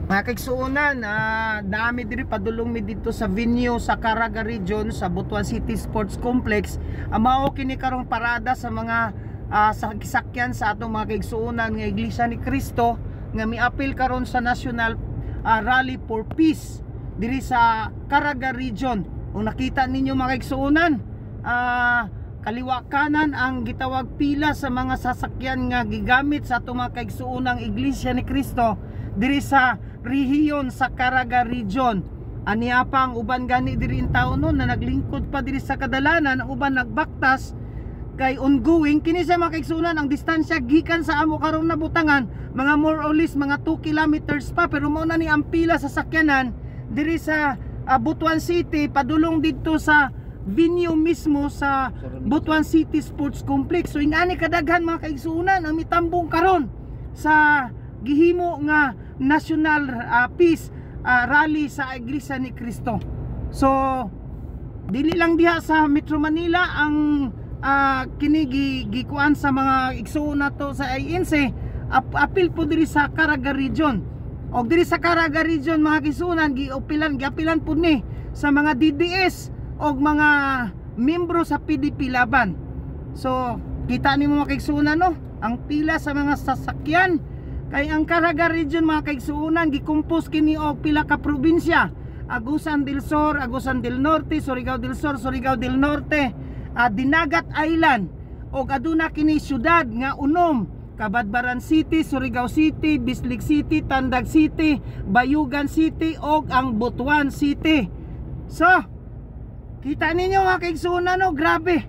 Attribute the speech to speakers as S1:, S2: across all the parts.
S1: Mga kaigsuonan, dami diri padulong mi dito sa venue sa Caraga Region sa Butuan City Sports Complex. Mao kini karong parada sa mga sa gisakyan sa atong mga kaigsuonan nga Iglesia ni Cristo nga miapil karon sa National Rally for Peace diri sa Caraga Region. Kung nakita ninyo mga kaigsuonan, kaliwa kanan ang gitawag pila sa mga sasakyan nga gigamit sa atong mga kaigsuonang Iglesia ni Cristo diri sa rehiyon sa Caraga Region. Aniya pa ang uban gani diri in taon na naglingkod pa diri sa kadalanan, ang uban nagbaktas kay ongoing kini sa mga kaigsuonan. Ang distansya gikan sa amo karon na butangan mga more or less mga 2 kilometers pa, pero mao na ni ang pila sa sakyanan diri sa Butuan City padulong dito sa venue mismo sa Butuan City Sports Complex. So ingani kadaghan mga kaigsuonan ang mitambong karon sa gihimo nga National Peace Rally sa Iglesia ni Cristo. So dili lang diha sa Metro Manila ang kini gikuan sa mga igsuon nato sa INC, apil po diri sa Caraga Region. Og diri sa Caraga Region mga kaigsuonan giapilan pud ni sa mga DDS og mga membro sa PDP Laban. So kita nimo mga kaigsuonan no, ang pila sa mga sasakyan. Kay ang Caraga Region mga kaigsuonan gikumpos kini og pila ka probinsya: Agusan del Sur, Agusan del Norte, Surigao del Sur, Surigao del Norte, Dinagat Island, og aduna kini syudad nga unom: Cabadbaran City, Surigao City, Bislig City, Tandag City, Bayugan City og ang Butuan City. So kita ninyo mga kaigsuonan no, grabe.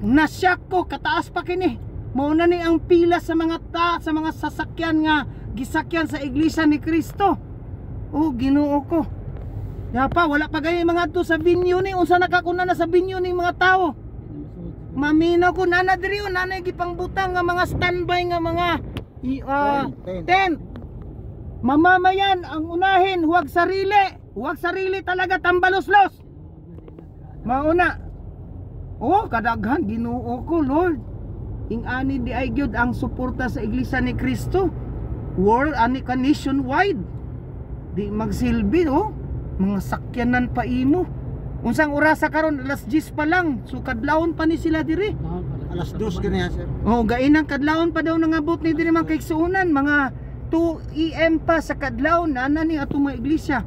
S1: Nasyak ko, kataas pa kini. Mao na ni ang pila sa mga sasakyan nga gisakyan sa Iglesia ni Cristo. Oh, Ginoo ko. Ya pa wala pa gay mga to sa venue ni, unsa nakakuna na sa venue ni mga tao. Maminaw ko nana diri nanay gipangbutang nga mga standby nga mga tent. Mamamayan ang unahin, huwag sarili talaga tambaloslos. Mauna. Oh, kadaghan Ginoo ko, Lord. Ingani di ay gyud ang suporta sa Iglesia ni Cristo. World ani ka nationwide. Di magsilbi oh. Mga sakyanan pa imo. Unsang orasa karon, alas 10 pa lang. So kadlawon pa ni sila diri.
S2: Alas 2 kaniya sir.
S1: Oh, gainang kadlawon pa daw nangabot ni diri mga kaigsuonan. Mga 2 AM pa sa kadlawon ana ni atong mga iglesia.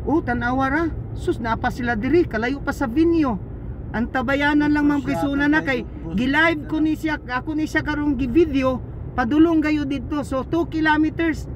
S1: Oh, tanawa ra. Sus napa sila diri, kalayo pa sa venue. Ang tabayanan lang mga kaigsuonan na kay gi-live ko ni siya, ako ni siya karong gi-video padulong gayo dito. So 2 kilometers